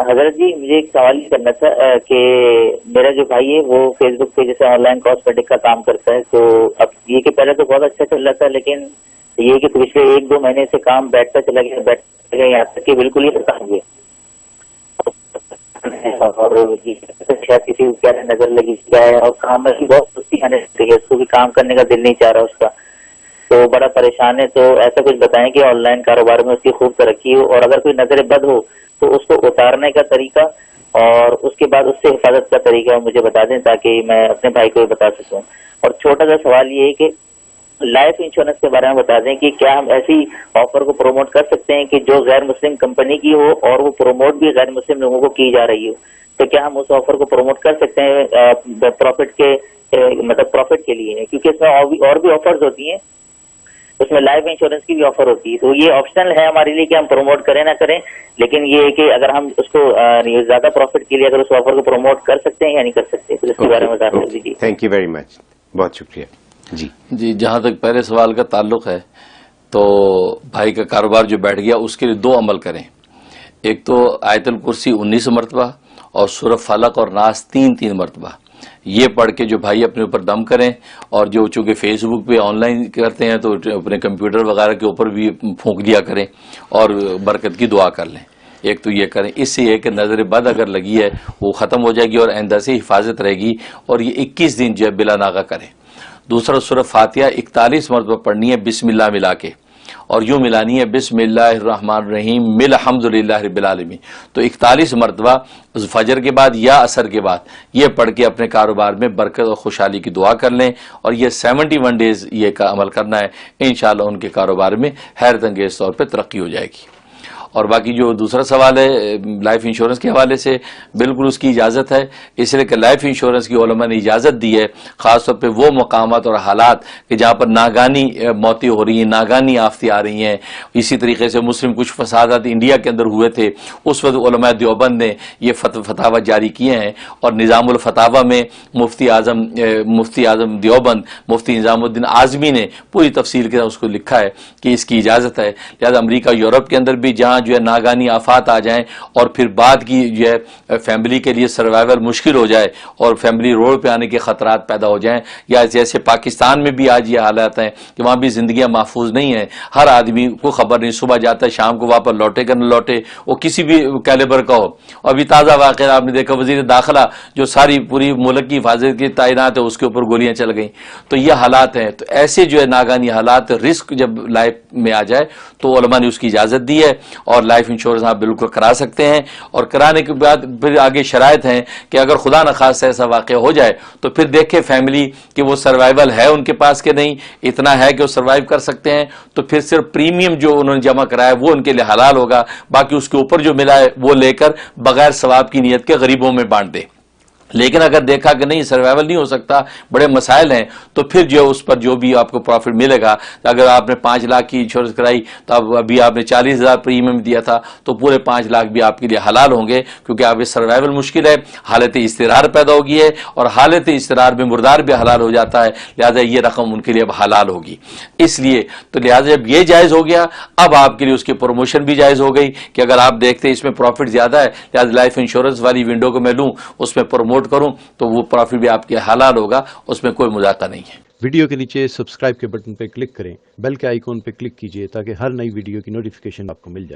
حضرت جی مجھے ایک سوال یہ کرنا تھا کہ میرا جو بھائی ہے وہ فیس بک پہ جیسے آن لائن کاسمیٹک کا کام کرتا ہے، تو اب یہ کہ پہلے تو بہت اچھا چل رہا تھا، لیکن یہ کہ پچھلے 1-2 مہینے سے کام بیٹھتا چلا گیا یہاں تک کہ بالکل ہی ختم ہو گیا، اور شاید کسی کو کیا نظر لگی کیا ہے، اور کام میں بھی بہت سستی آنے لگی ہے، اس کو بھی کام کرنے کا دل نہیں چاہ رہا اس کا، تو بڑا پریشان ہے۔ تو ایسا کچھ بتائیں کہ آن لائن کاروبار میں اس کی خوب ترقی ہو، اور اگر کوئی نظر بد ہو تو اس کو اتارنے کا طریقہ اور اس کے بعد اس سے حفاظت کا طریقہ مجھے بتا دیں تاکہ میں اپنے بھائی کو بھی بتا سکوں۔ اور چھوٹا سا سوال یہ ہے کہ لائف انشورنس کے بارے میں بتا دیں کہ کیا ہم ایسی آفر کو پروموٹ کر سکتے ہیں کہ جو غیر مسلم کمپنی کی ہو اور وہ پروموٹ بھی غیر مسلم لوگوں کو کی جا رہی ہو، تو کیا ہم اس آفر کو پروموٹ کر سکتے ہیں پروفٹ کے مطلب پروفٹ کے لیے، کیونکہ اس میں اور بھی آفرز ہوتی ہیں، اس میں لائف انشورنس کی بھی آفر ہوتی ہے، تو یہ آپشنل ہے ہمارے لیے کہ ہم پروموٹ کریں نہ کریں، لیکن یہ ہے کہ اگر ہم اس کو زیادہ پروفٹ کے لیے اگر اس آفر کو پروموٹ کر سکتے ہیں یا نہیں کر سکتے، تو اس کے بارے میں بتا دیجیے۔ تھینک یو ویری مچ، بہت شکریہ۔ جی جہاں تک پہلے سوال کا تعلق ہے تو بھائی کا کاروبار جو بیٹھ گیا اس کے لیے 2 عمل کریں، ایک تو آیت الکرسی 19 مرتبہ اور سورہ فلق اور ناس 3 مرتبہ یہ پڑھ کے جو بھائی اپنے اوپر دم کریں، اور جو چونکہ فیس بک پہ آن لائن کرتے ہیں تو اپنے کمپیوٹر وغیرہ کے اوپر بھی پھونک دیا کریں اور برکت کی دعا کر لیں۔ ایک تو یہ کریں، اس سے یہ کہ نظر بد اگر لگی ہے وہ ختم ہو جائے گی اور آئندہ سے حفاظت رہے گی، اور یہ 21 دن جو ہے بلا ناغہ کریں۔ دوسرا سورہ فاتحہ 41 مرتبہ پڑھنی ہے بسم اللہ ملا کے، اور یوں ملانی ہے بسم اللہ الرحمن الرحیم مل الحمد للہ رب العالمین، تو 41 مرتبہ فجر کے بعد یا عصر کے بعد یہ پڑھ کے اپنے کاروبار میں برکت اور خوشحالی کی دعا کر لیں، اور یہ 71 ڈیز یہ کا عمل کرنا ہے، انشاءاللہ ان کے کاروبار میں حیرت انگیز طور پہ ترقی ہو جائے گی۔ اور باقی جو دوسرا سوال ہے لائف انشورنس کے حوالے سے، بالکل اس کی اجازت ہے، اس لیے کہ لائف انشورنس کی علماء نے اجازت دی ہے، خاص طور پہ وہ مقامات اور حالات کہ جہاں پر ناگانی موتیں ہو رہی ہیں، ناگانی آفتیں آ رہی ہیں۔ اسی طریقے سے مسلم کچھ فسادات انڈیا کے اندر ہوئے تھے، اس وقت علماء دیوبند نے یہ فتاوی جاری کیے ہیں، اور نظام الفتاوی میں مفتی اعظم دیوبند مفتی نظام الدین اعظمی نے پوری تفصیل کے ساتھ اس کو لکھا ہے کہ اس کی اجازت ہے۔ لہذا امریکہ یورپ کے اندر بھی جہاں جو ہے ناگانی آفات آ جائیں اور پھر بعد کی جو ہے فیملی کے لیے سروائیول مشکل ہو جائے اور فیملی روڈ پہ آنے کے خطرات پیدا ہو جائیں، یا جیسے پاکستان میں بھی آج یہ حالات ہیں کہ وہاں بھی زندگیاں محفوظ نہیں ہیں، ہر آدمی کو خبر نہیں، صبح جاتا ہے شام کو واپس لوٹے کہ نہ لوٹے، وہ کسی بھی کیلیبر کا ہو۔ ابھی تازہ واقعہ آپ نے دیکھا، وزیر داخلہ جو ساری پوری ملک کی حفاظت کی تعینات ہے اس کے اوپر گولیاں چل گئیں، تو یہ حالات ہیں۔ تو ایسے جو ہے ناگانی حالات، رسک جب لائف میں آ جائے تو علماء نے اس کی اجازت دی ہے، اور لائف انشورنس آپ بالکل کرا سکتے ہیں، اور کرانے کے بعد پھر آگے شرائط ہیں کہ اگر خدا نخواستہ ایسا واقعہ ہو جائے تو پھر دیکھیں فیملی کہ وہ سروائیول ہے ان کے پاس کہ نہیں، اتنا ہے کہ وہ سروائیو کر سکتے ہیں، تو پھر صرف پریمیم جو انہوں نے جمع کرایا وہ ان کے لیے حلال ہوگا، باقی اس کے اوپر جو ملا ہے وہ لے کر بغیر ثواب کی نیت کے غریبوں میں بانٹ دیں۔ لیکن اگر دیکھا کہ نہیں سروائیول نہیں ہو سکتا، بڑے مسائل ہیں، تو پھر جو اس پر جو بھی آپ کو پروفٹ ملے گا، اگر آپ نے 5 لاکھ کی انشورنس کرائی تو اب ابھی آپ نے 40,000 پریمیم دیا تھا، تو پورے 5 لاکھ بھی آپ کے لیے حلال ہوں گے، کیونکہ آپ سروائیول مشکل ہے، حالت اضطرار پیدا ہوگی ہے، اور حالت اضطرار میں مردار بھی حلال ہو جاتا ہے، لہذا یہ رقم ان کے لیے اب حلال ہوگی۔ اس لیے تو لہذا جب یہ جائز ہو گیا، اب آپ کے لیے اس کی پروموشن بھی جائز ہو گئی کہ اگر آپ دیکھتے اس میں پروفٹ زیادہ ہے، لہذا لائف انشورنس والی ونڈو کو میں لوں، اس میں پروموٹ کروں، تو وہ پروفٹ بھی آپ کے حلال ہوگا، اس میں کوئی مذاکرہ نہیں ہے۔ ویڈیو کے نیچے سبسکرائب کے بٹن پہ کلک کریں، بیل کے آئیکن پہ کلک کیجئے تاکہ ہر نئی ویڈیو کی نوٹیفیکیشن آپ کو مل جائے۔